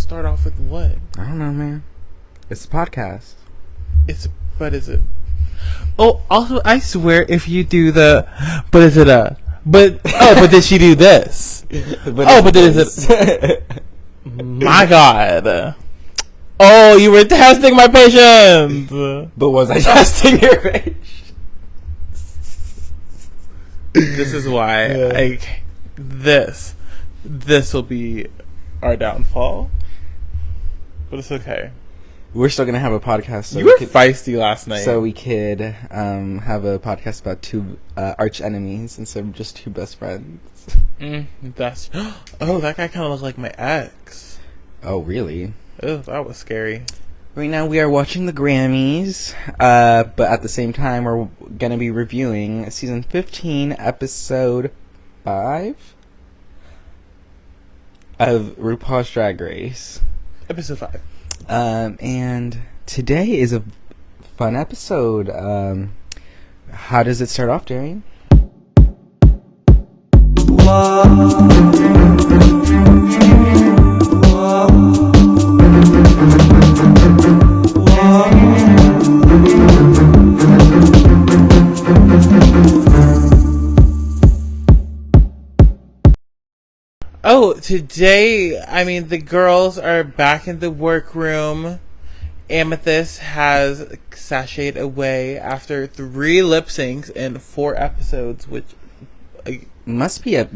start off with what? I don't know, man. It's a podcast. Is it? Oh, also, I swear, if you do the, but is it a, but did she do this? But is it? My God. Oh, you were testing my patience. But was I testing your patience? This is why this will be our downfall. But it's okay. We're still gonna have a podcast. So you were feisty last night. So we could have a podcast about two arch enemies instead of just two best friends. That guy kind of looked like my ex. Oh, really? Oh, that was scary. Right now we are watching the Grammys, but at the same time we're gonna be reviewing season 15, episode 5 of RuPaul's Drag Race. Episode 5. And today is a fun episode. How does it start off, Darian? Oh, today, the girls are back in the workroom. Amethyst has sashayed away after 3 lip syncs in 4 episodes, which must be a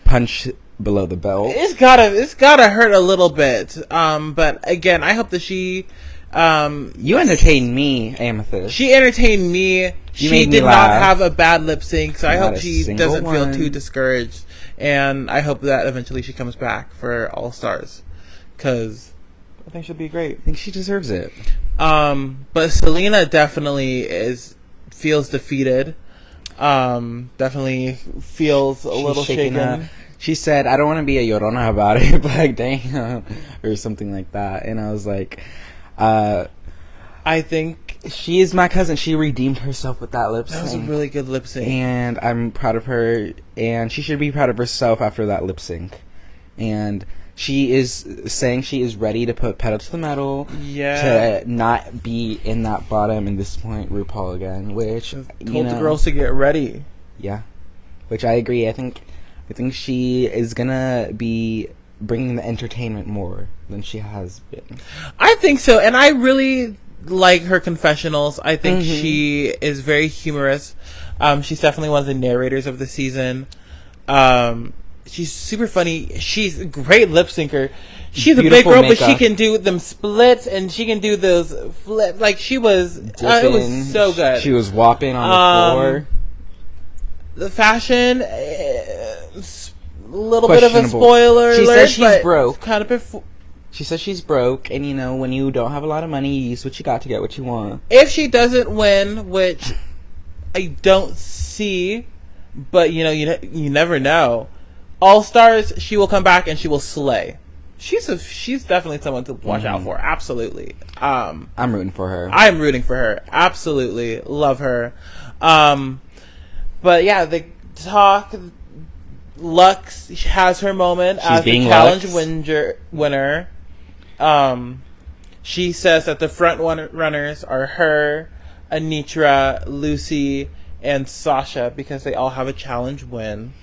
punch below the belt. It's gotta hurt a little bit. But again, I hope that she you entertained me, Amethyst. She entertained me. She did not have a bad lip sync, so I hope she doesn't feel too discouraged. And I hope that eventually she comes back for All Stars, because I think she'll be great. I think she deserves it. But Selena definitely feels defeated. Definitely feels a little shaken. She said, "I don't want to be a llorona about it," but like, damn, or something like that. And I was like, I think she is my cousin. She redeemed herself with that lip sync. That was a really good lip sync. And I'm proud of her. And she should be proud of herself after that lip sync. And she is saying she is ready to put pedal to the metal. Yeah. To not be in that bottom and disappoint RuPaul again. Which, told the girls to get ready. Yeah. Which I agree. I think she is going to be bringing the entertainment more than she has been. I think so. And I really like her confessionals. I think she is very humorous. She's definitely one of the narrators of the season. She's super funny. She's a great lip syncer. She's a big girl, but she can do them splits and she can do those flip. Like she was, it was so good. She was whopping on the floor. The fashion, a little bit of a spoiler. She says she's broke. Kind of She says she's broke, and when you don't have a lot of money, you use what you got to get what you want. If she doesn't win, which I don't see, but you never know. All Stars, she will come back and she will slay. She's definitely someone to watch out for. absolutely. I'm rooting for her. I'm rooting for her. Absolutely love her. But yeah, the talk. Lux has her moment as the challenge winner. She says that the front runners are her, Anitra, Lucy, and Sasha because they all have a challenge win.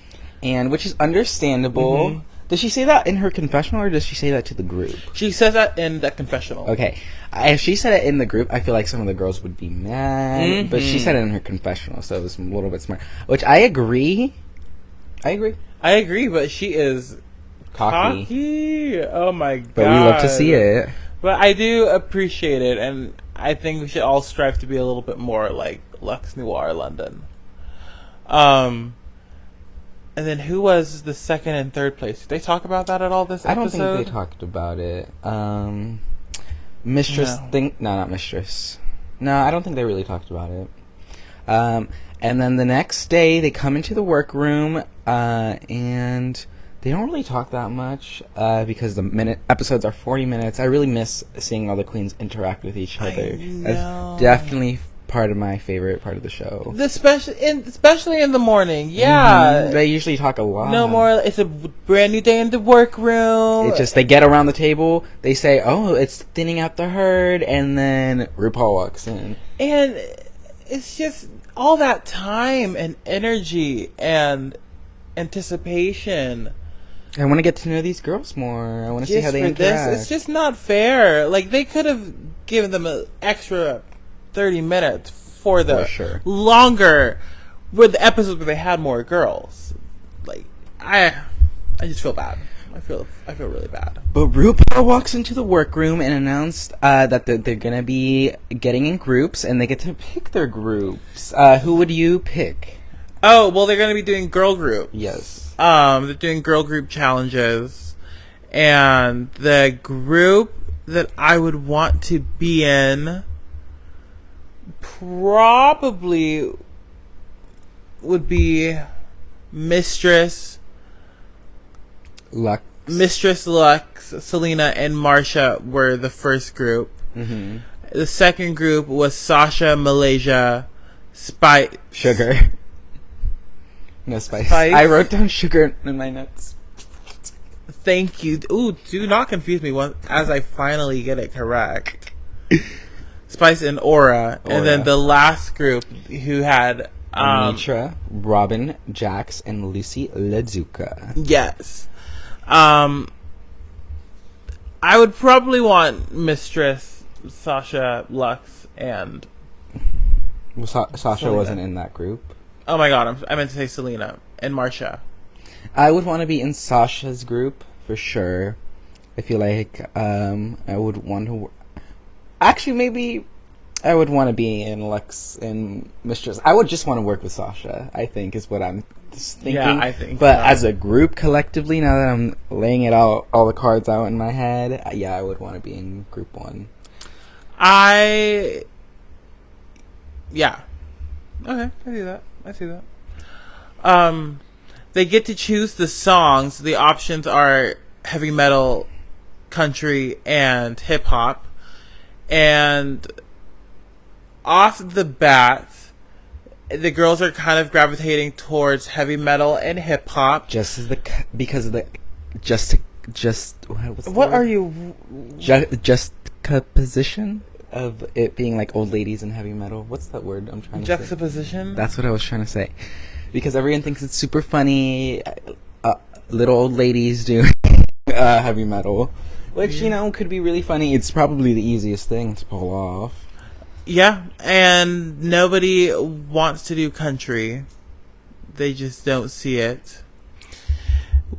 And which is understandable. Does she say that in her confessional or does she say that to the group? She says that in the confessional. Okay. If she said it in the group, I feel like some of the girls would be mad. But she said it in her confessional, so it was a little bit smart. Which I agree. I agree, but she is cocky. Oh my god. But we love to see it. But I do appreciate it, and I think we should all strive to be a little bit more like Lux Noir London. And then who was the second and third place? Did they talk about that at all this episode? I don't think they talked about it. Mistress not Mistress. No, I don't think they really talked about it. And then the next day, they come into the workroom, and they don't really talk that much because the episodes are 40 minutes. I really miss seeing all the queens interact with each other. It's definitely part of my favorite part of the show. Especially in the morning. Yeah. They usually talk a lot. No more. It's a brand new day in the workroom. It's just they get around the table. They say, "Oh, it's thinning out the herd," and then RuPaul walks in. And it's just all that time and energy and anticipation. I want to get to know these girls more. I want to see how they interact. It's just not fair. Like, they could have given them an extra 30 minutes for longer with the episodes where they had more girls. Like, I just feel bad. I feel really bad. But RuPaul walks into the workroom and announced that they're gonna be getting in groups, and they get to pick their groups. Who would you pick? Oh, well, they're gonna be doing girl group. Yes. They're doing girl group challenges, and the group that I would want to be in probably would be Mistress Lux, Selena, and Marsha were the first group. Mm-hmm. The second group was Sasha, Malaysia, Spice, Sugar. No Spice. I wrote down Sugar in my notes. Thank you. Ooh, do not confuse me as I finally get it correct. Spice and Aura. And then the last group who had Mitra, Robin, Jax, and Lucy Lazuka. Yes. I would probably want Mistress, Sasha, Lux, and Sasha Selena. Wasn't in that group. Oh my god, I meant to say Selena and Marsha. I would want to be in Sasha's group for sure. I feel like I would want to. Actually, maybe I would want to be in Lux and Mistress. I would just want to work with Sasha, I think, is what I'm thinking. Yeah, I think. But as a group collectively, now that I'm laying it out, all the cards out in my head, yeah, I would want to be in group 1. Yeah. Okay, I see that. They get to choose the songs. The options are heavy metal, country, and hip hop. And off the bat, the girls are kind of gravitating towards heavy metal and hip hop. Juxtaposition of it being like old ladies and heavy metal. What's that word I'm trying to say? Juxtaposition? That's what I was trying to say. Because everyone thinks it's super funny, little old ladies doing heavy metal. Which, could be really funny. It's probably the easiest thing to pull off. Yeah, and nobody wants to do country. They just don't see it.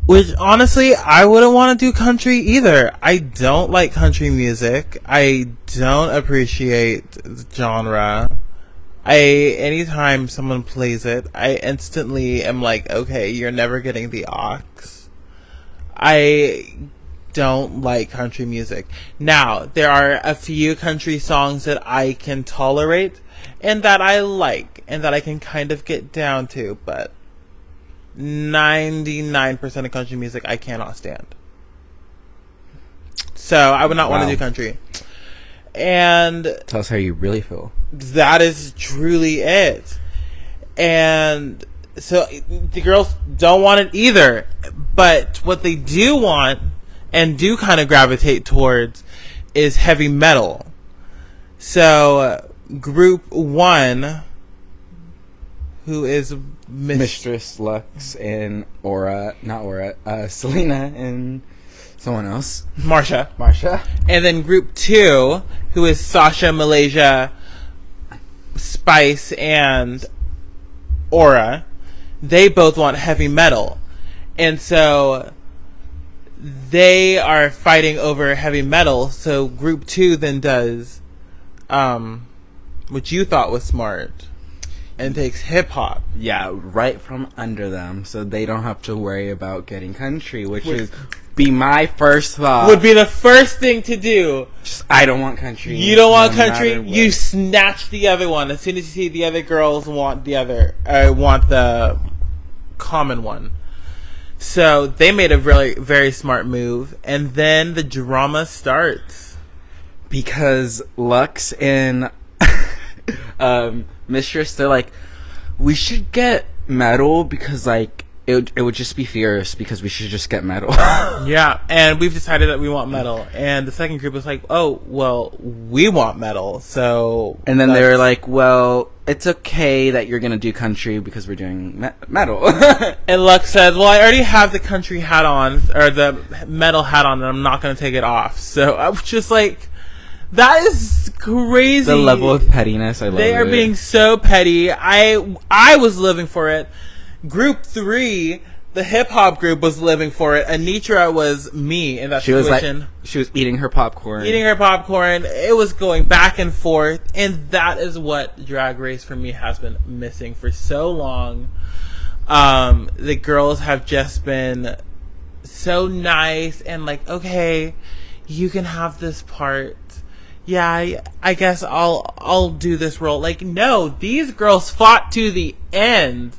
Which, honestly, I wouldn't want to do country either. I don't like country music. I don't appreciate the genre. Anytime someone plays it, I instantly am like, okay, you're never getting the aux. I don't like country music. Now, there are a few country songs that I can tolerate and that I like and that I can kind of get down to, but 99% of country music I cannot stand. So I would not want to do country. And tell us how you really feel. That is truly it. And so the girls don't want it either. But what they do want and do kind of gravitate towards is heavy metal. So group 1, who is Mistress Lux and Selena and someone else. Marsha. And then group 2, who is Sasha, Malaysia, Spice, and Aura. They both want heavy metal. And so they are fighting over heavy metal. So group 2 then does what you thought was smart and takes hip hop. Yeah, right from under them, so they don't have to worry about getting country, which is be my first thought. Would be the first thing to do. Just, I don't want country. You don't want country. You snatch the other one as soon as you see the other girls want the common one. So they made a really very smart move, and then the drama starts because Lux and Mistress, they're like, we should get metal because, like, it would just be fierce because we should just get metal. Yeah, and we've decided that we want metal. And the second group was like, oh, well, we want metal, so... And then they were like, well, it's okay that you're going to do country because we're doing metal. And Lux said, well, I already have the country hat on, or the metal hat on, and I'm not going to take it off. So I was just like, that is crazy. The level of pettiness, I love it. They are being so petty. I was living for it. Group 3, the hip-hop group, was living for it. Anitra was me in that situation. She was eating her popcorn. It was going back and forth. And that is what Drag Race for me has been missing for so long. The girls have just been so nice and like, okay, you can have this part. Yeah, I guess I'll do this role. Like, no, these girls fought to the end.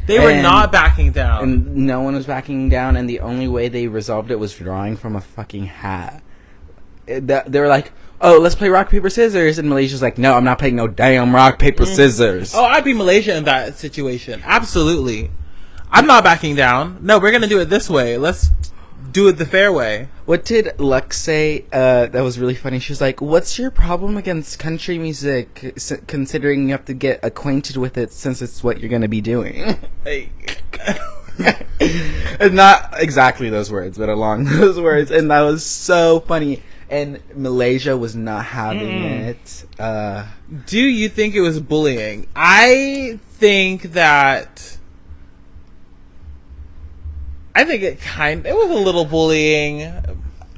They were not backing down. And no one was backing down, and the only way they resolved it was drawing from a fucking hat. They were like, oh, let's play rock, paper, scissors. And Malaysia's like, no, I'm not playing no damn rock, paper, scissors. Oh, I'd be Malaysia in that situation. Absolutely. I'm not backing down. No, we're going to do it this way. Let's do it the fair way. What did Lux say that was really funny? She was like, what's your problem against country music, considering you have to get acquainted with it since it's what you're going to be doing? Not exactly those words, but along those words. And that was so funny. And Malaysia was not having it. Do you think it was bullying? I think it was a little bullying.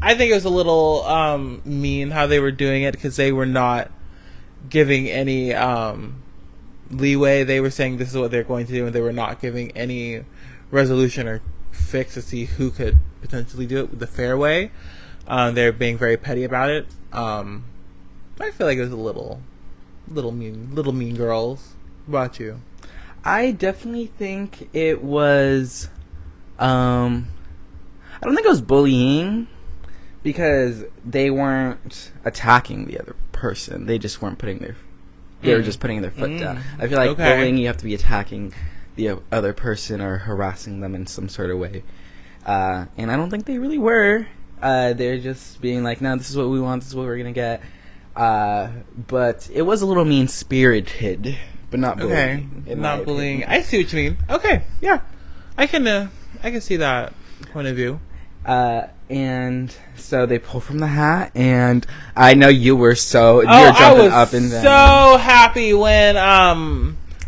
I think it was a little mean how they were doing it because they were not giving any leeway. They were saying this is what they're going to do, and they were not giving any resolution or fix to see who could potentially do it the fair way. They're being very petty about it. I feel like it was a little mean girls. What about you? I definitely think it was... I don't think it was bullying because they weren't attacking the other person. They just weren't they were just putting their foot down. I feel like bullying, you have to be attacking the other person or harassing them in some sort of way. And I don't think they really were. They're just being like, no, this is what we want. This is what we're going to get. But it was a little mean-spirited, but not bullying. Okay, not bullying. I see what you mean. Okay, yeah. I can see that point of view. And so they pull from the hat, and I know you were so... you're jumping up and down. So happy when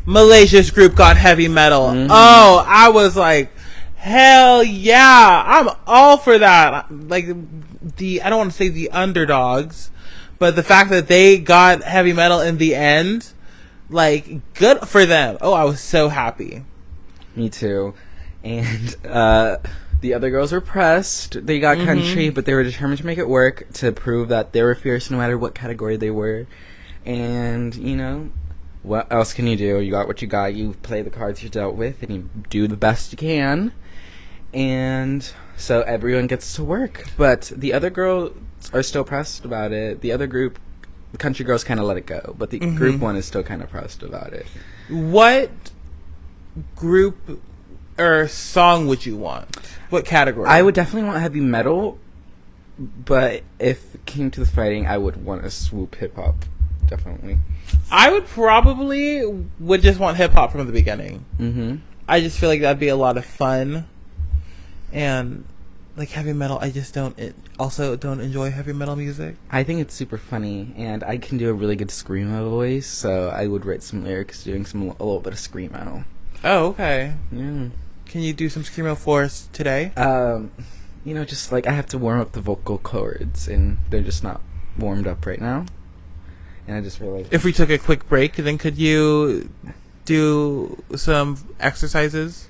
Malaysia's group got heavy metal. Mm-hmm. Oh, I was like, hell yeah, I'm all for that. Like, I don't want to say the underdogs, but the fact that they got heavy metal in the end, like, good for them. Oh, I was so happy. Me too. And the other girls were pressed. They got country, but they were determined to make it work to prove that they were fierce no matter what category they were. And, you know, what else can you do? You got what you got. You play the cards you're dealt with, and you do the best you can. And so everyone gets to work. But the other girls are still pressed about it. The other group, the country girls, kind of let it go. But the group one is still kind of pressed about it. What group... or song would you want? What category? I would definitely want heavy metal, but if it came to the fighting, I would want a swoop hip hop. Definitely. I would just want hip hop from the beginning. Mm-hmm. I just feel like that'd be a lot of fun, and like heavy metal, I just don't enjoy heavy metal music. I think it's super funny, and I can do a really good screamo voice, so I would write some lyrics doing a little bit of screamo. Oh, okay. Yeah. Can you do some screamo for us today? You know, just like I have to warm up the vocal cords, and they're just not warmed up right now. And I just realized... If we took a quick break, then could you do some exercises?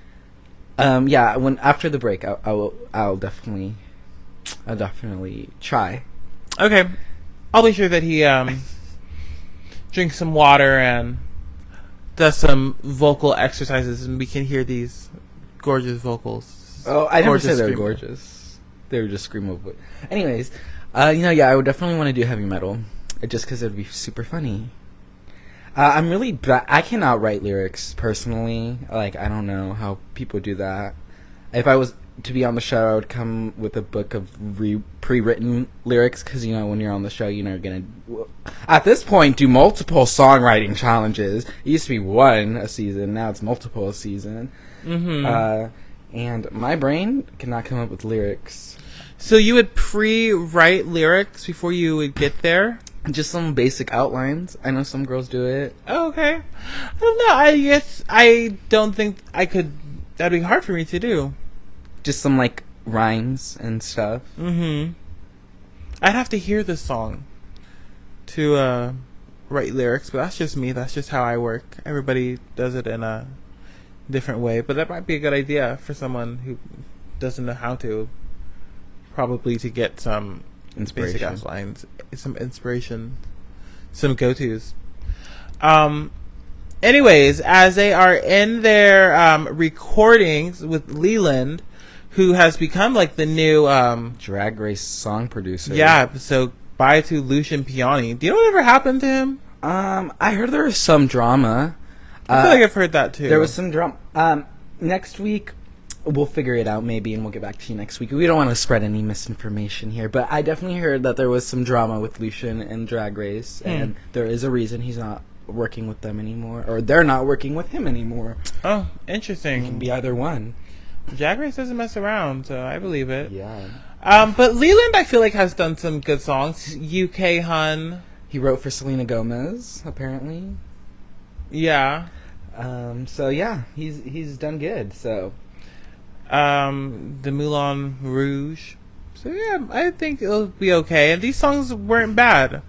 Yeah. After the break, I'll definitely try. Okay. I'll be sure that he drinks some water and does some vocal exercises, and we can hear these gorgeous vocals. Oh, I never said they were gorgeous. They were just screamo. Anyways, I would definitely want to do heavy metal, just because it would be super funny. I'm really bad. I cannot write lyrics personally. Like, I don't know how people do that. If I was to be on the show, I would come with a book of pre-written lyrics, because, you know, when you're on the show, you're never going to, at this point, do multiple songwriting challenges. It used to be one a season. Now it's multiple a season. Mm-hmm. And my brain cannot come up with lyrics. So you would pre-write lyrics before you would get there? Just some basic outlines. I know some girls do it. Oh, okay. I don't know. I guess I don't think I could. That'd be hard for me to do. Just some, like, rhymes and stuff. Mm-hmm. I'd have to hear the song to write lyrics, but that's just me. That's just how I work. Everybody does it in a different way, but that might be a good idea for someone who doesn't know how to. Probably to get some Inspiration. basic outlines, some inspiration, some go-tos. Anyways, as they are in their recordings with Leland, who has become like the new Drag Race song producer. Yeah, so bye to Lucian Piani. Do you know whatever happened to him? I heard there was some drama. I feel like I've heard that too. There was some drama. Next week, we'll figure it out maybe, and we'll get back to you next week. We don't want to spread any misinformation here, but I definitely heard that there was some drama with Lucian and Drag Race, and there is a reason he's not working with them anymore, or they're not working with him anymore. Oh, interesting. It can be either one. Drag Race doesn't mess around, so I believe it. Yeah. But Leland, I feel like, has done some good songs. UK Hun. He wrote for Selena Gomez, apparently. Yeah. So yeah, he's done good. So. The Moulin Rouge. So yeah, I think it'll be okay. And these songs weren't bad.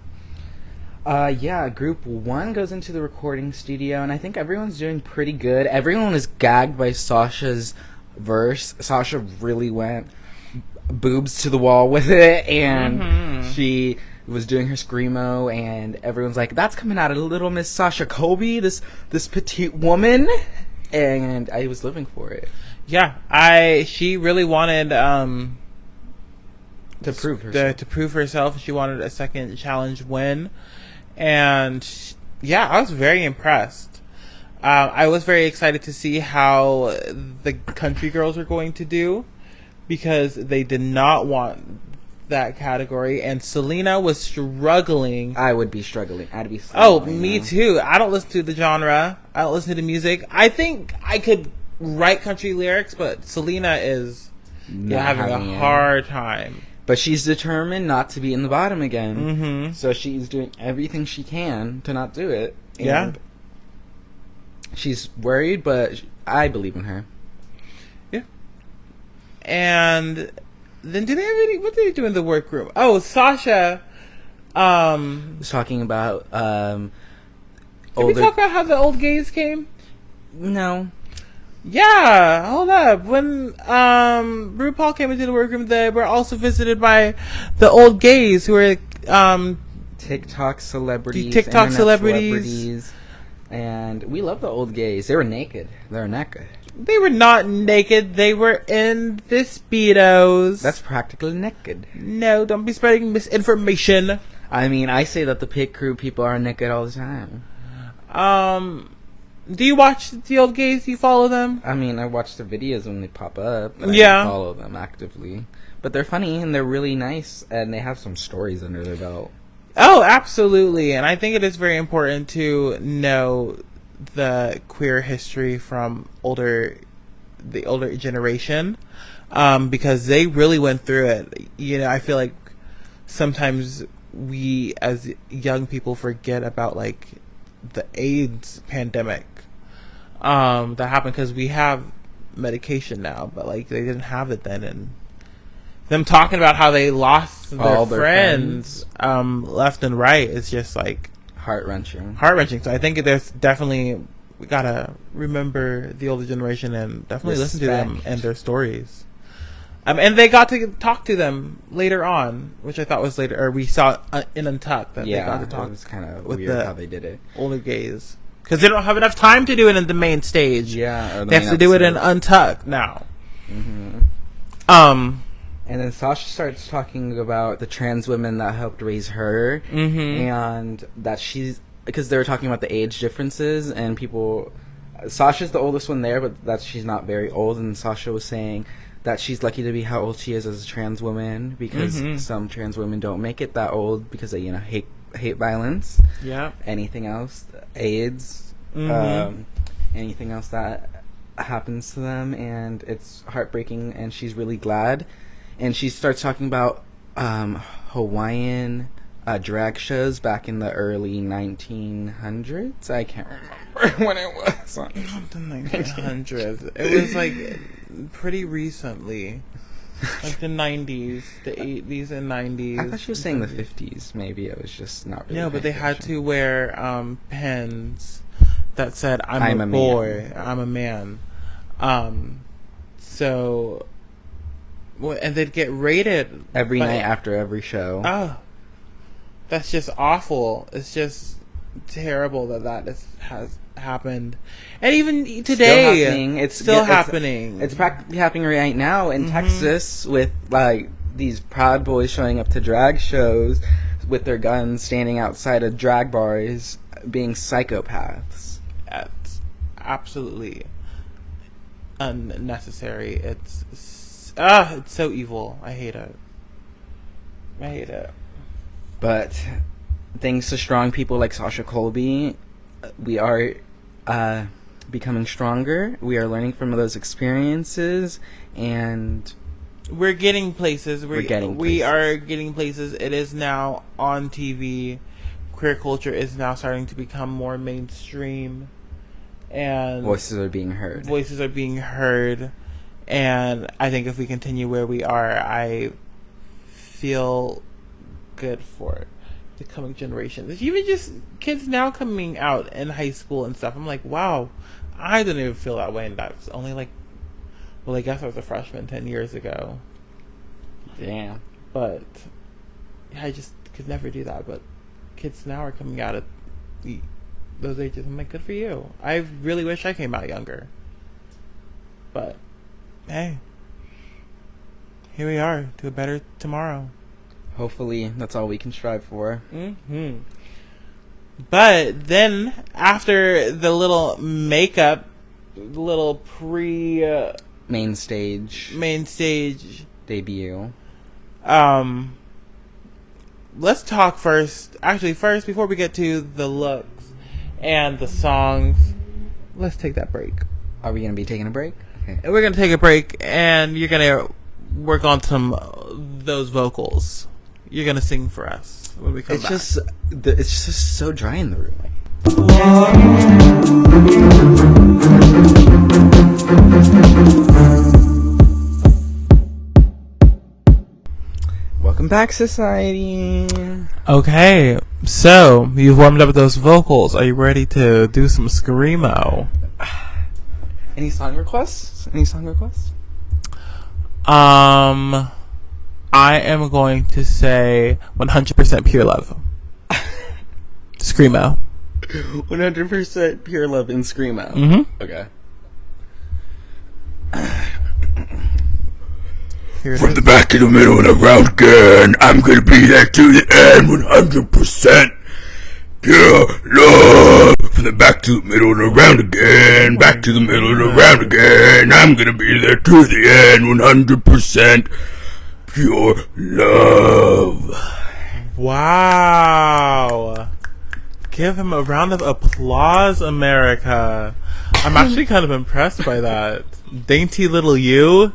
Yeah, group 1 goes into the recording studio, and I think everyone's doing pretty good. Everyone was gagged by Sasha's verse. Sasha really went boobs to the wall with it, and she was doing her screamo, and everyone's like, that's coming out of Little Miss Sasha Colby, this petite woman, and I was living for it. Yeah, she really wanted to prove herself. To prove herself. She wanted a second challenge win, and yeah, I was very impressed. I was very excited to see how the country girls were going to do, because they did not want that category, and Selena was struggling. I would be struggling. I'd be struggling. Oh, me too. I don't listen to the genre. I don't listen to music. I think I could write country lyrics, but Selena is having a hard time. But she's determined not to be in the bottom again. So she's doing everything she can to not do it. And yeah. She's worried, but I believe in her. Yeah. And then did they have any? What did they do in the workroom? Oh, Sasha was talking about Did we talk about how the old gays came? No. Yeah, hold up. When RuPaul came into the workroom, they were also visited by the old gays who were TikTok celebrities. TikTok celebrities. And we love the old gays. They were naked. They're naked. They were not naked. They were in the Speedos. That's practically naked. No, don't be spreading misinformation. I mean, I say that the pit crew people are naked all the time. Do you watch the old gays? Do you follow them? I mean, I watch their videos when they pop up. I don't follow them actively. But they're funny, and they're really nice, and they have some stories under their belt. Oh, absolutely. And I think it is very important to know the queer history from the older generation, because they really went through it. You know, I feel like sometimes we as young people forget about like the AIDS pandemic that happened, because we have medication now, but like they didn't have it then, and them talking about how they lost their friends left and right is just like heart-wrenching. So I think there's definitely, we gotta remember the older generation and definitely listen to them and their stories. And they got to talk to them later on, which I thought was later, or we saw in Untucked that they got to talk. It was kind of weird how they did it. Older gays, because they don't have enough time to do it in the main stage. Yeah, they have to do it in Untucked now. And then Sasha starts talking about the trans women that helped raise her, and that she's because they were talking about the age differences, and people, Sasha's the oldest one there, but she's not very old, and Sasha was saying that she's lucky to be how old she is as a trans woman, because some trans women don't make it that old because they, hate violence. Yeah. Anything else, AIDS, anything else that happens to them, and it's heartbreaking, and she's really glad. And she starts talking about Hawaiian drag shows back in the early 1900s. I can't remember when it was. Not the 1900s. It was like pretty recently, like the 90s, the 80s and 90s. I thought she was saying the 50s. Maybe it was just not really. No, but they had to wear pens that said I'm a boy, I'm a man. So, and they'd get rated every night after every show. Oh, that's just awful. It's just terrible that has happened. And even today, it's still happening. It's practically happening right now in Texas, with like these Proud Boys showing up to drag shows with their guns, standing outside of drag bars, being psychopaths. It's absolutely unnecessary. It's so evil. I hate it. But thanks to strong people like Sasha Colby, we are becoming stronger. We are learning from those experiences, and we're getting places. We are getting places. It is now on TV. Queer culture is now starting to become more mainstream, and voices are being heard. And I think if we continue where we are, I feel good for the coming generation. There's even just kids now coming out in high school and stuff. I'm like, wow, I didn't even feel that way, and that's only like, well, I guess I was a freshman 10 years ago. Damn. But I just could never do that. But kids now are coming out at those ages. I'm like, good for you. I really wish I came out younger. But hey, here we are, to a better tomorrow. Hopefully, that's all we can strive for. But then, after the little makeup, little main stage debut, let's talk first. Actually, before we get to the looks and the songs, let's take that break. Are we going to be taking a break? Okay. We're going to take a break, and you're going to work on those vocals. You're going to sing for us when we come back. It's just so dry in the room. Welcome back, society. Okay, so you've warmed up with those vocals. Are you ready to do some screamo? Any song requests? I am going to say 100% Pure Love. Screamo. 100% Pure Love in Screamo. Okay. From the back to the middle and around again, I'm gonna be there to the end, 100% pure love. From the back to the middle and around again, back to the middle and around again, I'm gonna be there to the end, 100% pure love. Wow. Give him a round of applause, America. I'm actually kind of impressed by that. Dainty little you.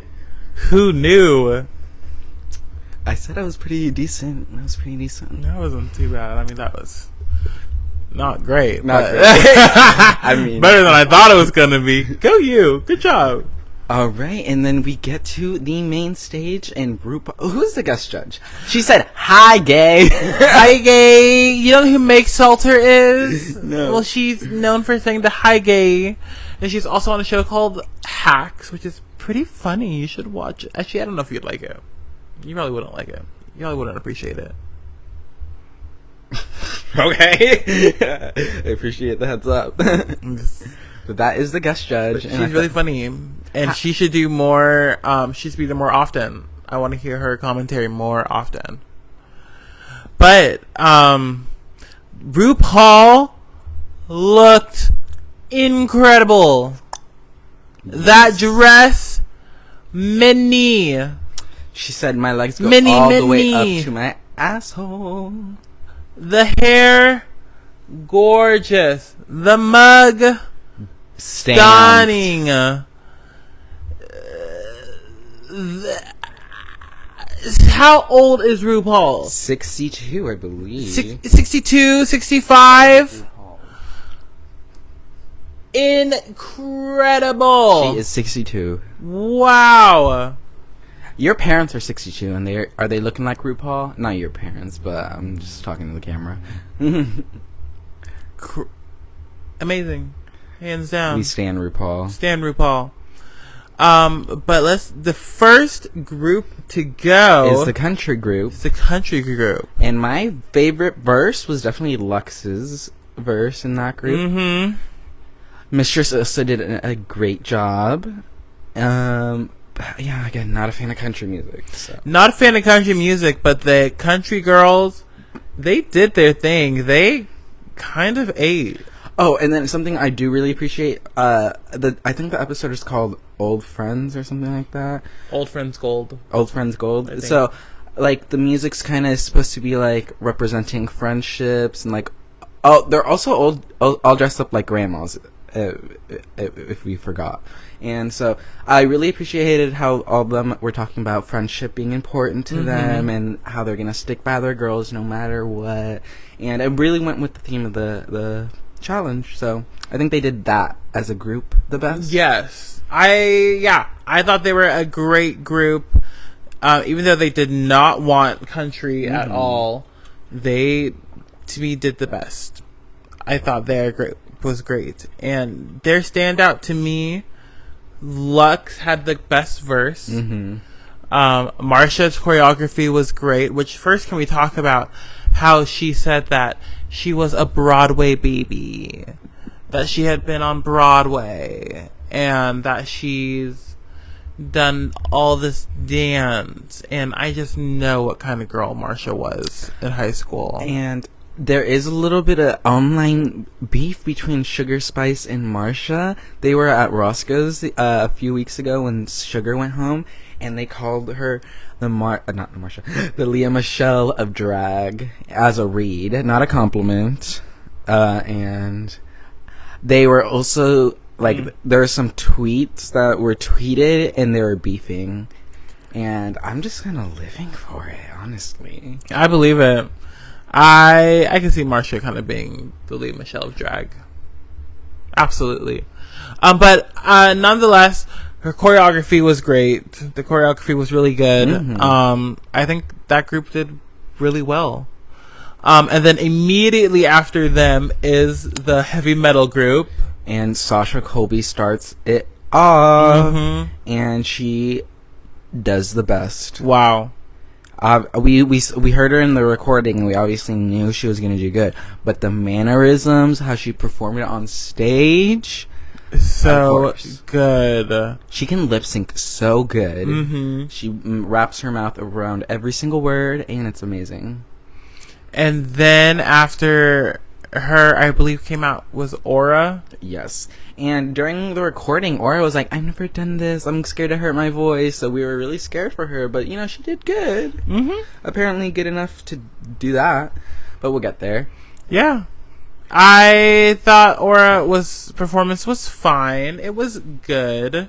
Who knew? I said I was pretty decent. That wasn't too bad. I mean, that was not great. I mean, better than I thought it was going to be. Go you. Good job. All right, and then we get to the main stage, and who's the guest judge? She said, "Hi, gay." Hi, gay. You know who Meg Salter is? No. Well, she's known for saying the hi, gay. And she's also on a show called Hacks, which is pretty funny. You should watch it. Actually, I don't know if you'd like it. You probably wouldn't like it. You probably wouldn't appreciate it. Okay. I appreciate the heads up. But that is the guest judge. She's really funny. And she should do more. She should be there more often. I want to hear her commentary more often. But RuPaul looked incredible. That dress, mini. She said my legs go Mini, all the way mini. up to my asshole. The hair, gorgeous. The mug, stunning. How old is RuPaul? 62, I believe. 62, 65. Incredible. She is 62. Wow. Your parents are 62, and are they looking like RuPaul? Not your parents, but I'm just talking to the camera. Amazing. Hands down. We stan RuPaul. Stan RuPaul. But the first group to go is the country group. It's the country group. And my favorite verse was definitely Lux's verse in that group. Mm-hmm. Mistress also did a great job. Yeah, again, not a fan of country music. So. Not a fan of country music, but the country girls, they did their thing. They kind of ate. Oh, and then something I do really appreciate, I think the episode is called Old Friends or something like that. Old Friends Gold. Old Friends Gold. So, like, the music's kind of supposed to be, like, representing friendships and, like, oh, they're also all dressed up like grandmas, if we forgot. And so, I really appreciated how all of them were talking about friendship being important to them and how they're going to stick by their girls no matter what. And it really went with the theme of the challenge, so I think they did that as a group the best. Yes. I thought they were a great group. Even though they did not want country at all, they, to me, did the best. I thought their group was great. And their standout to me, Lux had the best verse. Marsha's choreography was great, which first can we talk about how she said that she was a Broadway baby, that she had been on Broadway, and that she's done all this dance, and I just know what kind of girl Marsha was in high school. And there is a little bit of online beef between Sugar Spice and Marsha. They were at Roscoe's a few weeks ago when Sugar went home, and they called her the Leah Michelle of drag as a read, not a compliment. And they were also, like, there were some tweets that were tweeted, and they were beefing. And I'm just kind of living for it, honestly. I believe it. I can see Marsha kind of being the Leah Michelle of drag. Absolutely. But nonetheless, her choreography was great. The choreography was really good. I think that group did really well. And then immediately after them is the heavy metal group. And Sasha Colby starts it off. And she does the best. Wow. We heard her in the recording, and we obviously knew she was going to do good. But the mannerisms, how she performed it on stage, so good. She can lip sync so good. She wraps her mouth around every single word, and it's amazing. And then after her, I believe, came out was Aura. Yes. And during the recording, Aura was like, I've never done this. I'm scared to hurt my voice. So we were really scared for her. But, she did good. Apparently good enough to do that. But we'll get there. Yeah. I thought Aura's performance was fine. It was good.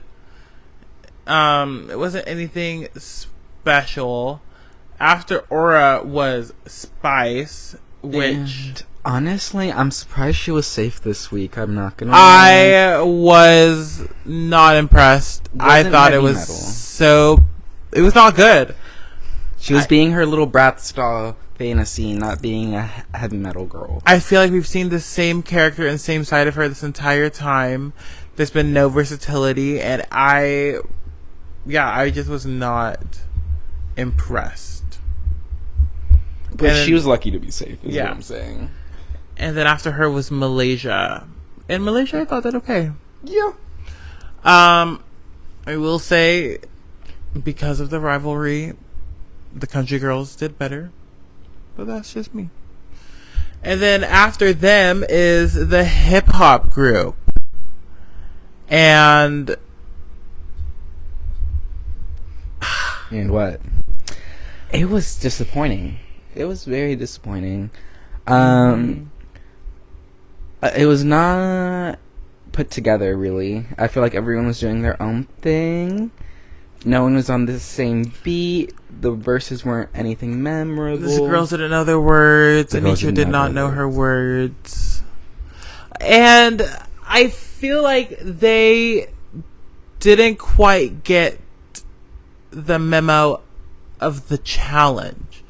It wasn't anything special. After Aura was Spice, which... And honestly, I'm surprised she was safe this week. I'm not gonna lie. I was not impressed. I thought it was it was not good. She was being her little brat style fantasy, not being a heavy metal girl. I feel like we've seen the same character and same side of her this entire time. There's been no versatility, and I just was not impressed. But she was lucky to be safe, is what I'm saying. And then after her was Malaysia. And Malaysia, I thought that okay. Yeah. I will say, because of the rivalry, the country girls did better. But that's just me. And then after them is the hip hop group. And what? It was disappointing. It was very disappointing. It was not put together, really. I feel like everyone was doing their own thing. No one was on the same beat. The verses weren't anything memorable. These girls didn't know their words. Anitra did not know her words. And I feel like they didn't quite get the memo of the challenge.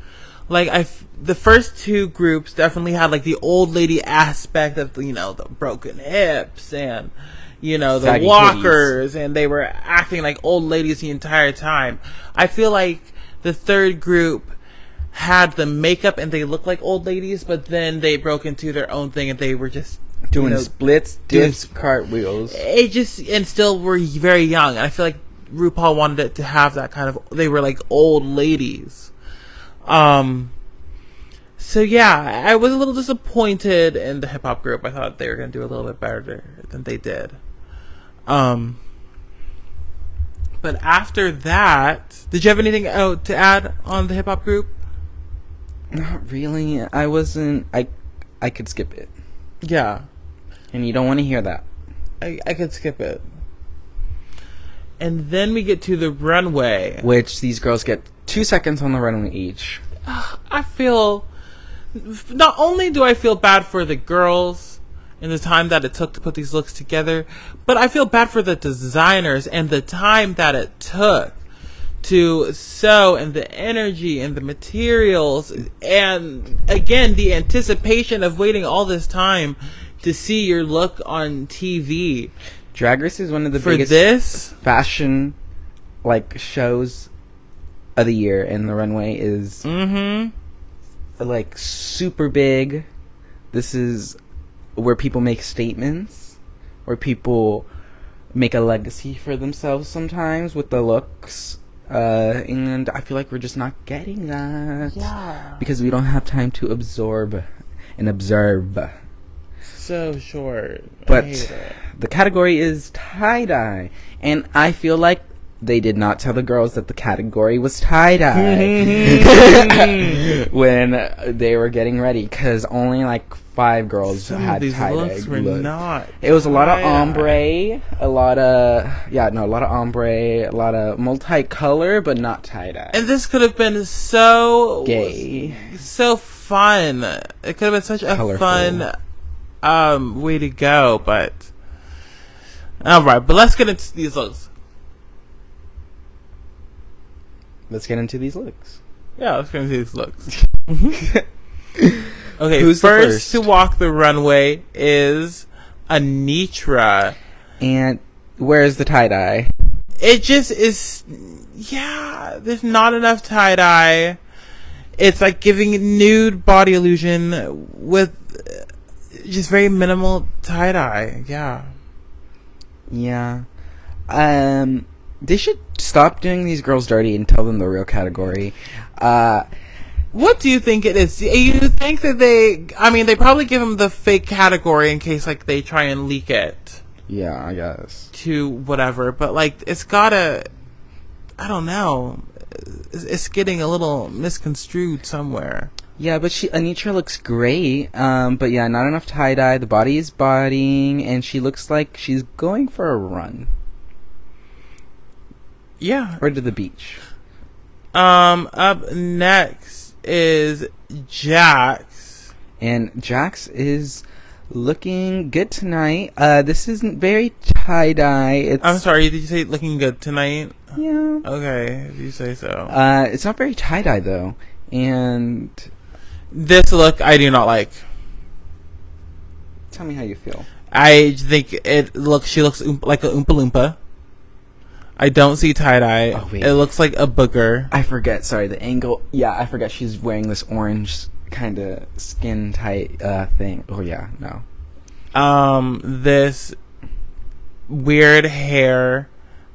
Like, the first two groups definitely had, like, the old lady aspect of, you know, the broken hips and, you know, the Saggy walkers, and they were acting like old ladies the entire time. I feel like the third group had the makeup and they looked like old ladies, but then they broke into their own thing and they were just doing splits, dips, cartwheels. It just, and still were very young. And I feel like RuPaul wanted it to have that kind of, they were like old ladies. So yeah, I was a little disappointed in the hip hop group. I thought they were going to do a little bit better than they did. But after that, did you have anything to add on the hip hop group? Not really. I could skip it. Yeah. And you don't want to hear that. I could skip it. And then we get to the runway. Which these girls get 2 seconds on the runway each. I feel... Not only do I feel bad for the girls and the time that it took to put these looks together, but I feel bad for the designers and the time that it took to sew, and the energy and the materials, and again the anticipation of waiting all this time to see your look on TV. Drag Race is one of the For biggest this fashion like shows of the year, and the runway is like super big. This is where people make statements, where people make a legacy for themselves sometimes with the looks. And I feel like we're just not getting that. Yeah. Because we don't have time to absorb and observe. So short. But I hate it. the category is tie-dye. And I feel like they did not tell the girls that the category was tie-dye when they were getting ready. Because only like 5 girls had these tie-dye looks were not. It was a lot of tie-dye. ombre, a lot of ombre, a lot of multicolor, but not tie-dye. And this could have been so gay, so fun. It could have been such a colorful. fun way to go. But all right, but let's get into these looks. Let's get into these looks. Yeah, let's get into these looks. Okay, Who's first to walk the runway is Anitra. And where's the tie-dye? It just is, yeah, there's not enough tie-dye. It's like giving nude body illusion with just very minimal tie-dye. Yeah. Yeah. They should stop doing these girls dirty and tell them the real category. What do you think it is? You think that they probably give them the fake category in case, like, they try and leak it. Yeah, I guess. To whatever, but, like, it's gotta, I don't know. It's getting a little misconstrued somewhere. Yeah, but Anitra looks great. But yeah, not enough tie-dye. The body is bodying, and she looks like she's going for a run. Yeah. Or to the beach. Up next is Jax. And Jax is looking good tonight. This isn't very tie-dye. I'm sorry, did you say looking good tonight? Yeah. Okay, if you say so. It's not very tie-dye, though. And this look, I do not like. tell me how you feel. I think she looks like a Oompa Loompa. I don't see tie-dye. Oh, wait. It looks like a booger. I forget, sorry, the angle. Yeah, I forgot she's wearing this orange kind of skin tight thing. Oh, yeah, no. This weird hair.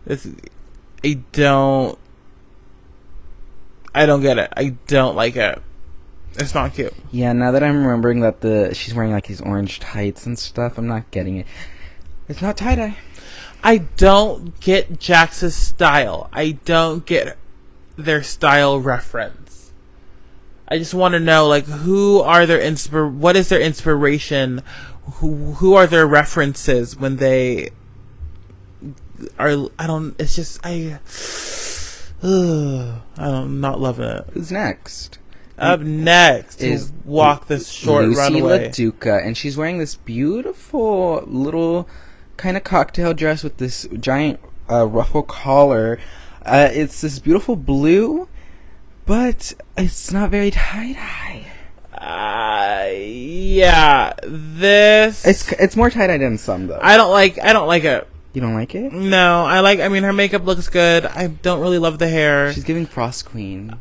I don't get it. I don't like it. It's not cute. Yeah, now that I'm remembering that she's wearing like these orange tights and stuff, I'm not getting it. It's not tie-dye. I don't get Jax's style. I don't get their style reference. I just want to know, like, what is their inspiration? Who are their references when they are, I'm not loving it. Who's next? Up next is walk this short Lucy runway. LaDuca, and she's wearing this beautiful little kind of cocktail dress with this giant ruffle collar. It's this beautiful blue, but it's not very tie-dye. Yeah, it's more tie-dye than some though. I don't like it. You don't like it? No, her makeup looks good. I don't really love the hair. She's giving Frost Queen.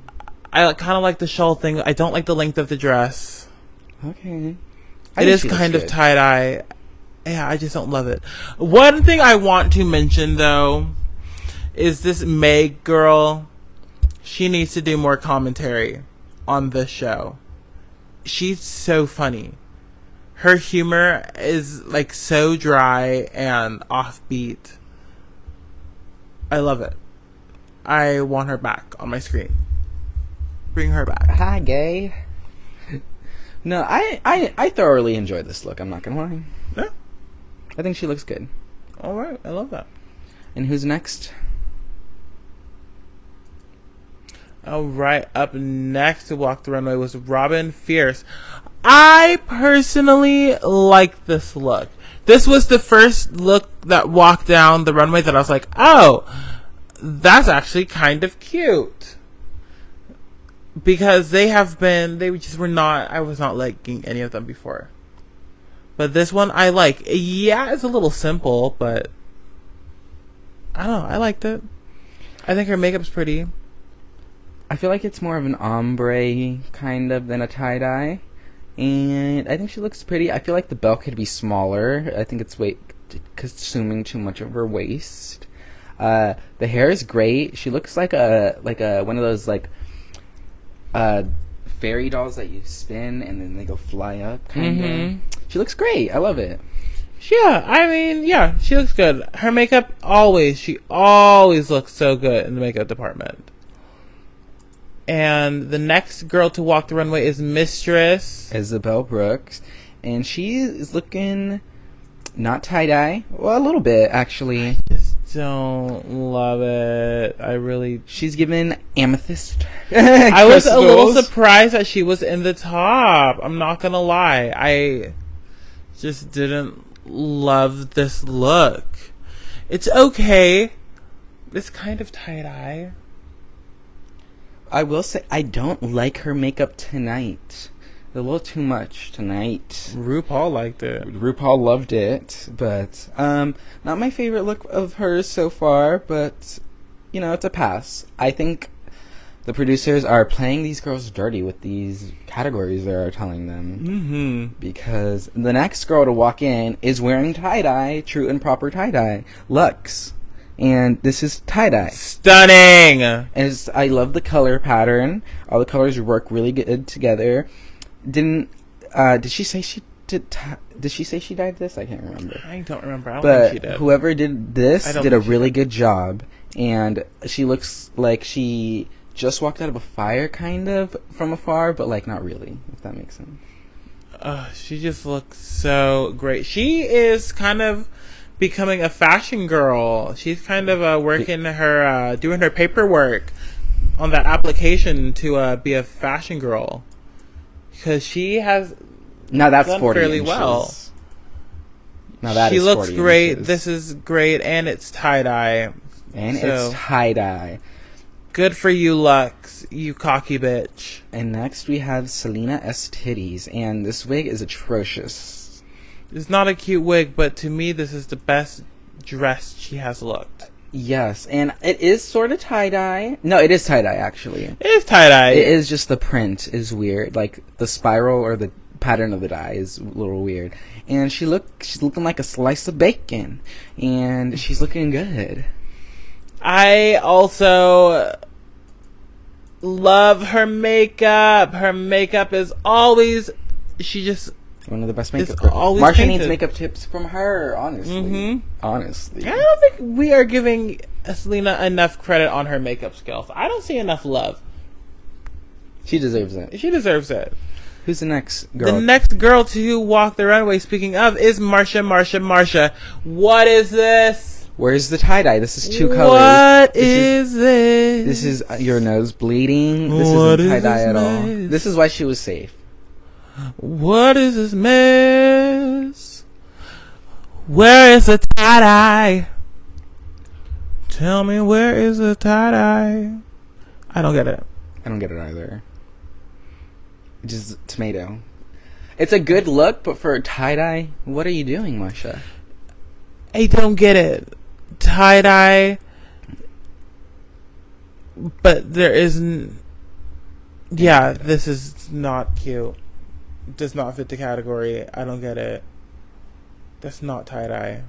I kind of like the shawl thing. I don't like the length of the dress. Okay. It is kind of tie-dye. Yeah, I just don't love it. One thing I want to mention, though, is this Meg girl. She needs to do more commentary on this show. She's so funny. Her humor is, like, so dry and offbeat. I love it. I want her back on my screen. Bring her back. Hi, gay. No, I thoroughly enjoyed this look. I'm not gonna lie. Yeah. I think she looks good. All right, I love that. And who's next? All right, up next to walk the runway was Robin Fierce. I personally like this look. This was the first look that walked down the runway that I was like, oh, that's actually kind of cute. Because I was not liking any of them before. But this one I like. Yeah, it's a little simple, but I don't know, I liked it. I think her makeup's pretty. I feel like it's more of an ombre kind of than a tie-dye. And I think she looks pretty. I feel like the belt could be smaller. I think it's consuming too much of her waist. The hair is great. She looks like a one of those fairy dolls that you spin and then they go fly up kind of. She looks great. I love it. Yeah, she looks good. Her makeup she always looks so good in the makeup department. And the next girl to walk the runway is Mistress Isabel Brooks, and she is looking not tie-dye. Well, a little bit actually. I just don't love it. She's given amethyst. I was a little surprised that she was in the top. I'm not gonna lie. I just didn't love this look. It's okay. It's kind of tie-dye. I will say I don't like her makeup tonight. A little too much tonight. RuPaul liked it. RuPaul loved it, but not my favorite look of hers so far, but it's a pass. I think the producers are playing these girls dirty with these categories they're telling them. Because the next girl to walk in is wearing tie-dye, true and proper tie-dye. Luxe. And this is tie-dye. Stunning! I love the color pattern. All the colors work really good together. Did she say she did? Did she say she dyed this? I can't remember. I don't remember. I don't think she did. Whoever did this did a really good job. And she looks like she just walked out of a fire, kind of, from afar, but not really, if that makes sense. She just looks so great. She is kind of becoming a fashion girl. She's kind of doing her paperwork on that application to be a fashion girl, because she has that's done 40 fairly inches. well. Now that she is looks 40 great. inches. This is great, and it's tie-dye. It's tie-dye. Good for you, Lux, you cocky bitch. And next we have Selena S. Titties, and this wig is atrocious. It's not a cute wig, but to me, this is the best dressed she has looked. Yes, and it is sort of tie-dye. No, it is tie-dye, actually. It is tie-dye. It is just the print is weird. Like, the spiral or the pattern of the dye is a little weird. And she's looking like a slice of bacon. And she's looking good. I also love her makeup. Her makeup is always, one of the best makeup. Marsha needs painted. makeup tips from her, honestly. Honestly. I don't think we are giving Selena enough credit on her makeup skills. I don't see enough love. She deserves it. She deserves it. Who's the next girl? The next girl to walk the runway, speaking of, is Marsha. What is this? Where's the tie-dye? This is two colors. What is this? This is your nose bleeding. This What isn't is tie-dye this at all. mess? This is why she was safe. What is this mess? Where is the tie-dye? Tell me, where is the tie-dye? I don't get it. I don't get it either. Just tomato. It's a good look, but for a tie-dye, what are you doing, Marsha? I don't get it. Tie-dye. But there isn't... Yeah, this is not cute. Does not fit the category. I don't get it. That's not tie-dye.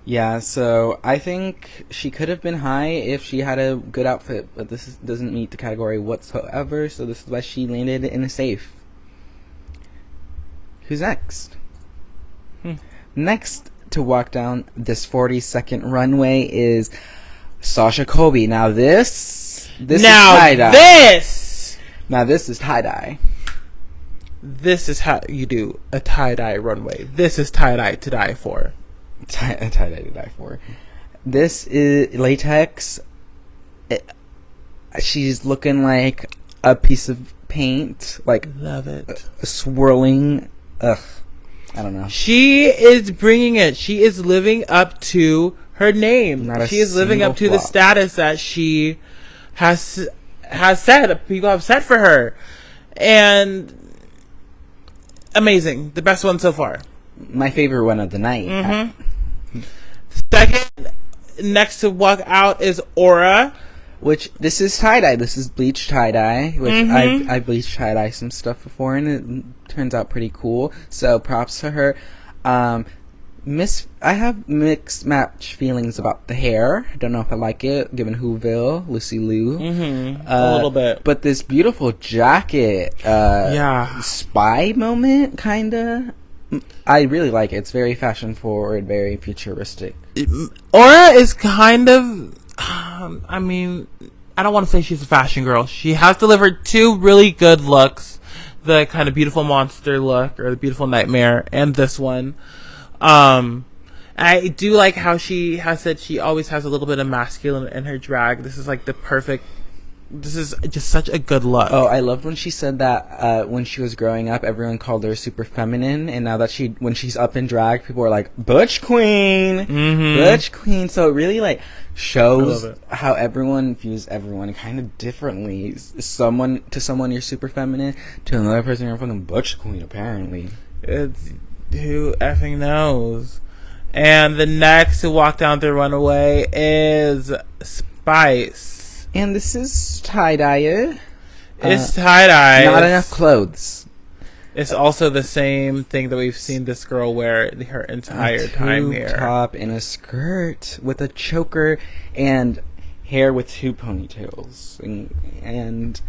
Yeah, so I think she could have been high if she had a good outfit, but doesn't meet the category whatsoever, so this is why she landed in a safe. Who's next? Next to walk down this 40-second runway is Sasha Colby. Now this is tie-dye. Now this is tie-dye. This is how you do a tie-dye runway. This is tie-dye to die for. Tie-dye to die for. This is latex. She's looking like a piece of paint, like Love it. Swirling. Ugh, I don't know. She is bringing it. She is living up to her name. Not a She is living up to single the flop. status that she has set. People have set for her, and amazing. The best one so far. My favorite one of the night. Second, next to walk out is Aura. Which this is tie-dye. This is bleach tie-dye. Which I bleached tie-dye some stuff before, and it turns out pretty cool. So props to her. I have mixed match feelings about the hair. I don't know if I like it, given Whoville, Lucy Liu. A little bit. But this beautiful jacket, spy moment, kinda. I really like it. It's very fashion forward, very futuristic. Aura is kind of, I mean, I don't want to say she's a fashion girl. She has delivered two really good looks. The kind of beautiful monster look, or the beautiful nightmare, and this one. I do like how she has said she always has a little bit of masculine in her drag. This is like this is just such a good look. Oh, I loved when she said that when she was growing up, everyone called her super feminine, and now that when she's up in drag, people are like, Butch Queen! Butch Queen! So it really, like, shows how everyone views everyone kind of differently. To someone, you're super feminine, to another person, you're a fucking Butch Queen, apparently. It's, who effing knows? And the next to walk down the runway is Spice. And this is tie-dye. It's tie-dye. Not enough clothes. It's also the same thing that we've seen this girl wear her entire time here. A top and a skirt with a choker and hair with two ponytails. And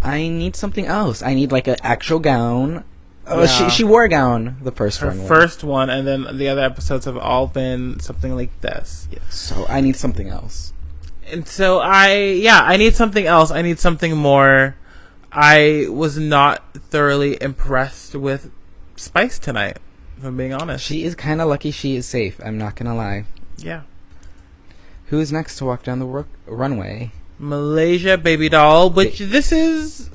I need something else. I need like an actual gown. Oh, she wore a gown the first one. Her first one, and then the other episodes have all been something like this. Yeah, so I need something else. And so I need something else. I need something more. I was not thoroughly impressed with Spice tonight, if I'm being honest. She is kind of lucky she is safe. I'm not going to lie. Yeah. Who is next to walk down the runway? Malaysia Baby Doll, which this is...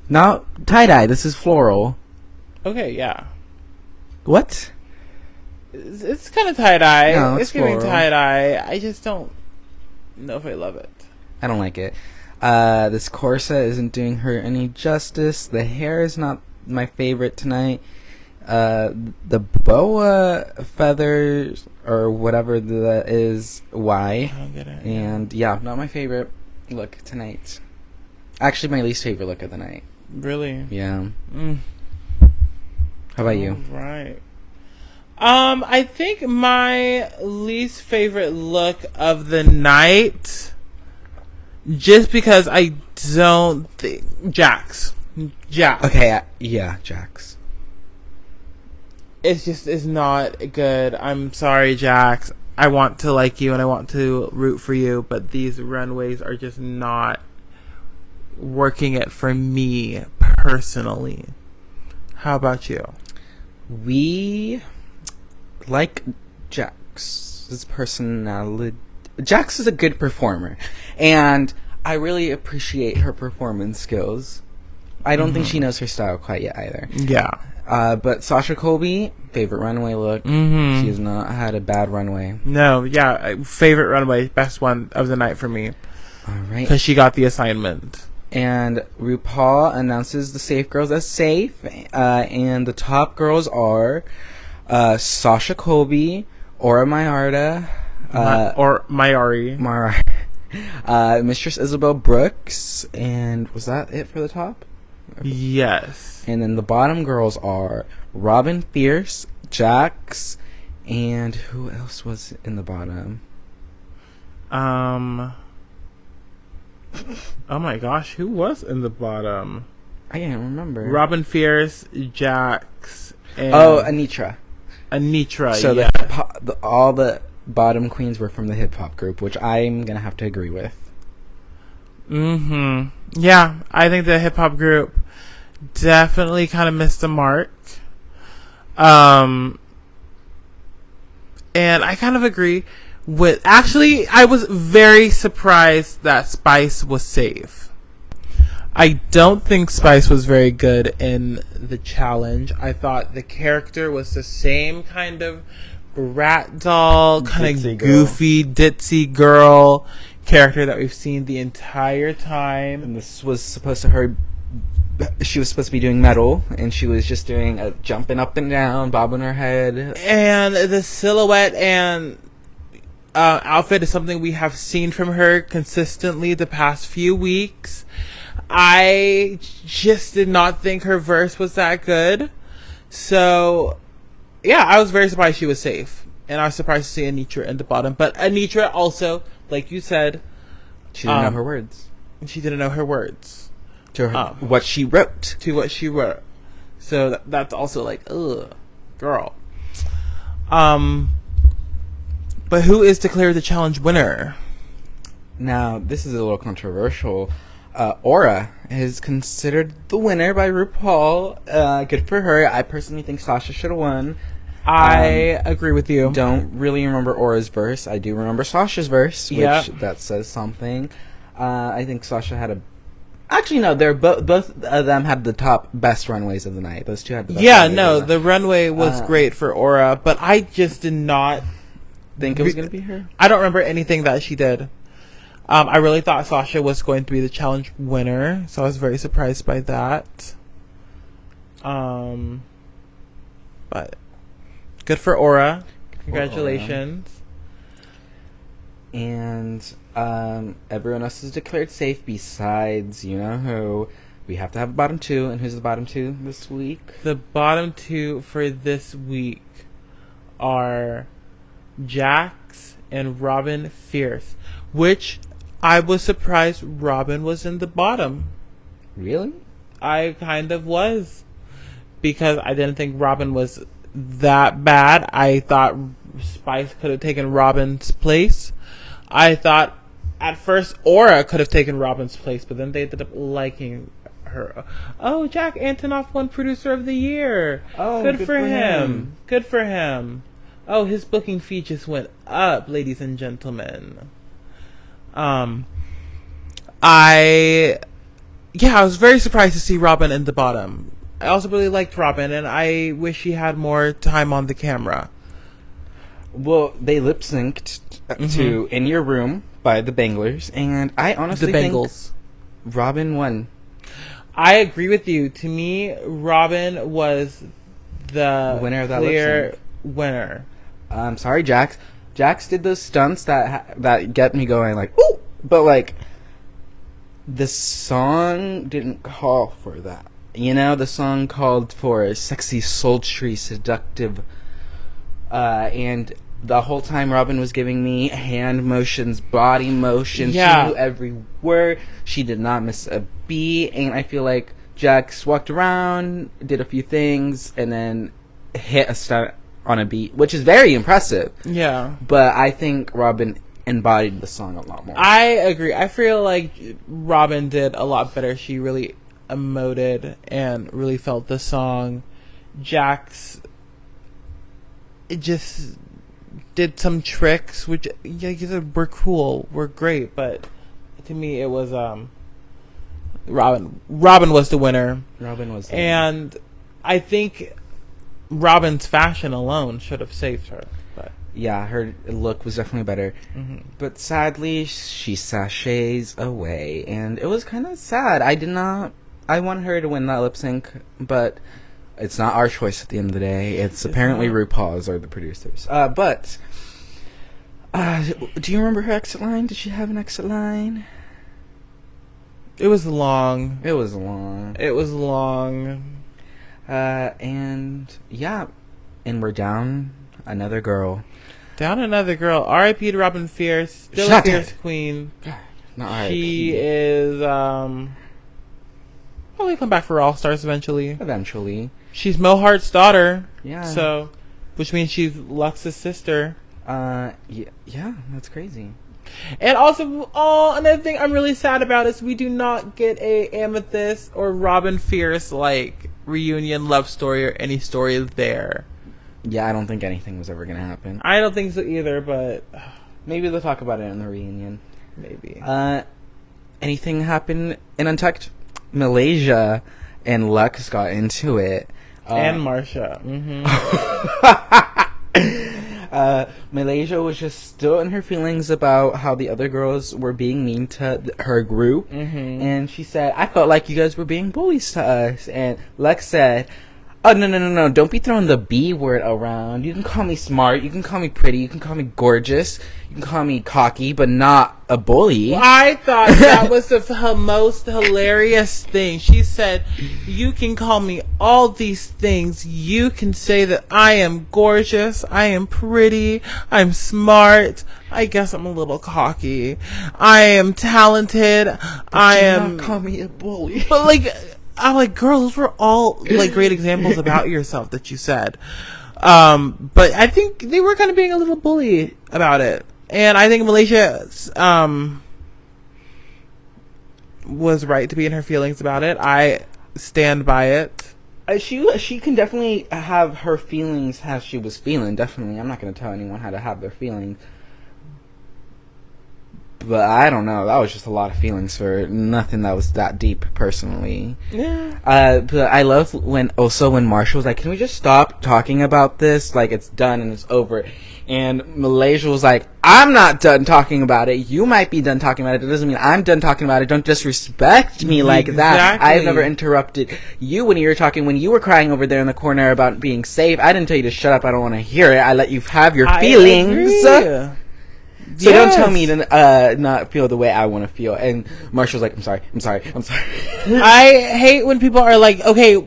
No, tie-dye. This is floral. Okay, yeah. What? It's kind of tie-dye. No, it's giving floral. tie-dye. I just don't know if I love it. I don't like it. This corset isn't doing her any justice. The hair is not my favorite tonight. The boa feathers or whatever that is, why? I don't get it. And yeah, not my favorite look tonight. Actually, my least favorite look of the night. Really? Yeah. Mm. How about you? Right. I think my least favorite look of the night, just because I don't think Jax. Okay, yeah, Jax. It's just is not good. I'm sorry, Jax. I want to like you and I want to root for you, but these runways are just not working it for me personally. How about you? We like Jax's personality. Jax is a good performer, and I really appreciate her performance skills. I don't think she knows her style quite yet either. Yeah. But Sasha Colby, favorite runway look. She has not had a bad runway. No, yeah. Favorite runway, best one of the night for me. All right. Because she got the assignment. And RuPaul announces the safe girls as safe. And the top girls are Sasha Colby, Aura Mayarda, or Mayari. Mistress Isabel Brooks, and was that it for the top? Yes. And then the bottom girls are Robin Fierce, Jax, and who else was in the bottom? Oh my gosh, who was in the bottom? I can't remember. Robin Fierce, Jax, and Anitra. So yeah. All the bottom queens were from the hip hop group, which I'm gonna have to agree with. Yeah, I think the hip hop group definitely kind of missed the mark. And I kind of agree with. Actually, I was very surprised that Spice was safe. I don't think Spice was very good in the challenge. I thought the character was the same kind of rat doll, kind of goofy, ditzy girl character that we've seen the entire time. And this was supposed to she was supposed to be doing metal, and she was just doing jumping up and down, bobbing her head. And the silhouette and outfit is something we have seen from her consistently the past few weeks. I just did not think her verse was that good. So, yeah, I was very surprised she was safe. And I was surprised to see Anitra in the bottom. But Anitra also, like you said, she didn't know her words. She didn't know her words. To her, what she wrote. To what she wrote. So that's also like, ugh, girl. But who is declared the challenge winner? Now, this is a little controversial. Aura is considered the winner by RuPaul. Good for her. I personally think Sasha should have won. I agree with you. Don't really remember Aura's verse. I do remember Sasha's verse, which that says something. I think Sasha had a... Actually, no, they're both of them had the top best runways of the night. Those two had the best runways. The runway was great for Aura, but I just did not think it was going to be her. I don't remember anything that she did. I really thought Sasha was going to be the challenge winner, so I was very surprised by that. But good for Aura. Congratulations. And everyone else is declared safe besides you know who. We have to have a bottom two, and who's the bottom two this week? The bottom two for this week are Jax and Robin Fierce, which I was surprised Robin was in the bottom. Really? I kind of was, because I didn't think Robin was that bad. I thought Spice could have taken Robin's place. I thought at first Aura could have taken Robin's place, but then they ended up liking her. Oh, Jack Antonoff won Producer of the Year. Oh, good for him. Good for him. Oh, his booking fee just went up, ladies and gentlemen. I was very surprised to see Robin in the bottom. I also really liked Robin, and I wish she had more time on the camera. Well, they lip synced to "In Your Room" by the Banglers, and I honestly think Robin won. I agree with you. To me, Robin was the winner of that clear lip sync. Winner. I'm sorry, Jax. Jax did those stunts that get me going, like, ooh! But, like, the song didn't call for that. You know, the song called for sexy, sultry, seductive, and the whole time Robin was giving me hand motions, body motions. Yeah. She knew every word. She did not miss a beat. And I feel like Jax walked around, did a few things, and then hit a stunt on a beat, which is very impressive. Yeah. But I think Robin embodied the song a lot more. I agree. I feel like Robin did a lot better. She really emoted and really felt the song. Jax just did some tricks, which, yeah, you said, were cool, were great, but to me it was Robin was the winner. Robin was the and winner. I think Robin's fashion alone should have saved her, but yeah, her look was definitely better. Mm-hmm. But sadly she sachets away, and it was kind of sad. I want her to win that lip sync, but it's not our choice at the end of the day. It's apparently RuPaul's or the producers. But do you remember her exit line? Did she have an exit line? It was long. And yeah, and we're down another girl. R.I.P. to Robin Fierce. Still a Fierce queen. God, not R.I.P. She is probably come back for All Stars eventually. She's Mo Hart's daughter. Yeah. So, which means she's Lux's sister. Yeah, that's crazy. And also, another thing I'm really sad about is we do not get a Amethyst or Robin Fierce like reunion love story or any story there. Yeah, I don't think anything was ever gonna happen. I don't think so either, but maybe they'll talk about it in the reunion. Maybe. Anything happened in Untucked? Malaysia and Lux got into it. And Marsha. Mm-hmm. Malaysia was just still in her feelings about how the other girls were being mean to her group. Mm-hmm. And she said, I felt like you guys were being bullies to us. And Lex said, oh, no. Don't be throwing the B word around. You can call me smart. You can call me pretty. You can call me gorgeous. You can call me cocky, but not a bully. I thought that was the most hilarious thing. She said, you can call me all these things. You can say that I am gorgeous. I am pretty. I'm smart. I guess I'm a little cocky. I am talented. But I do am... not call me a bully. But I'm like, girl, those were all like great examples about yourself that you said. But I think they were kind of being a little bully about it. And I think Malaysia was right to be in her feelings about it. I stand by it. She can definitely have her feelings how she was feeling, definitely. I'm not going to tell anyone how to have their feelings. But I don't know. That was just a lot of feelings for nothing that was that deep, personally. Yeah. But I love when Marshall was like, can we just stop talking about this? Like, it's done and it's over. And Malaysia was like, I'm not done talking about it. You might be done talking about it. It doesn't mean I'm done talking about it. Don't disrespect me like that. I've never interrupted you when you were talking, when you were crying over there in the corner about being safe. I didn't tell you to shut up. I don't want to hear it. I let you have your feelings. Agree. So don't tell me to not feel the way I want to feel. And Marshall's like, I'm sorry. I hate when people are like, okay,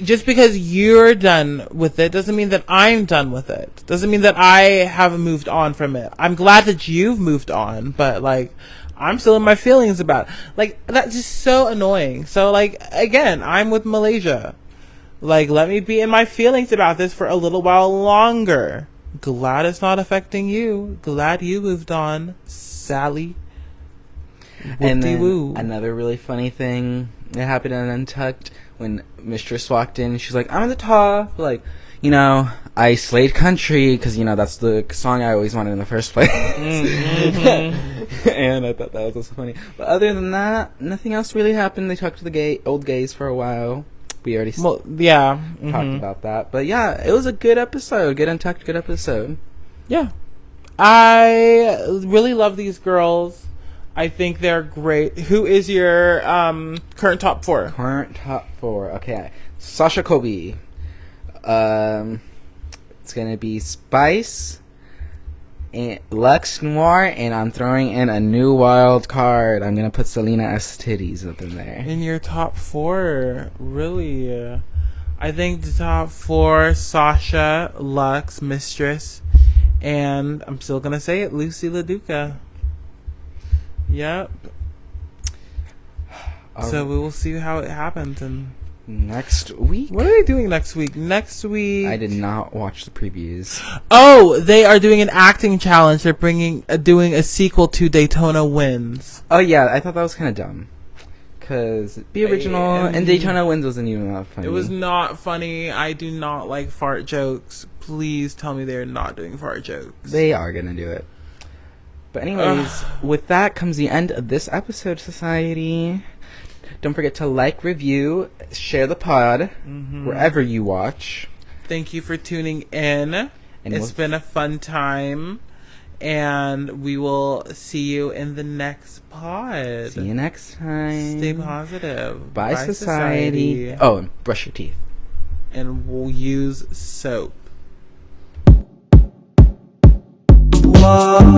just because you're done with it doesn't mean that I'm done with it. Doesn't mean that I have moved on from it. I'm glad that you've moved on, but like, I'm still in my feelings about it. Like, that's just so annoying. So like, again, I'm with Malaysia. Like, let me be in my feelings about this for a little while longer. Glad it's not affecting you. Glad you moved on, Sally. And then another really funny thing that happened in Untucked when Mistress walked in. She's like, I'm at the top. Like, you know, I slayed country because, you know, that's the song I always wanted in the first place. Mm-hmm. And I thought that was also funny. But other than that, nothing else really happened. They talked to the old gays for a while. We already talked about that. But yeah, it was a good episode. Good Untucked, good episode. Yeah. I really love these girls. I think they're great. Who is your current top 4? Current top 4. Okay. Sasha Colby. It's going to be Spice and Lux Noir, and I'm throwing in a new wild card. I'm going to put Selena S. Titties up in there. In your top 4? Really? I think the top 4, Sasha, Lux, Mistress, And I'm still going to say it, Lucy LaDuca. Yep. So we will see how it happens. And next week? what are they doing next week? Next week... I did not watch the previews. Oh, they are doing an acting challenge. They're doing a sequel to Daytona Wins. Oh, yeah. I thought that was kind of dumb. Because the original and Daytona Wins wasn't even that funny. It was not funny. I do not like fart jokes. Please tell me they're not doing fart jokes. They are going to do it. But anyways, with that comes the end of this episode, Society. Don't forget to like, review, share the pod wherever you watch. Thank you for tuning in. And it's been a fun time. And we will see you in the next pod. See you next time. Stay positive. Bye, Society. Oh, and brush your teeth. And we'll use soap. Whoa.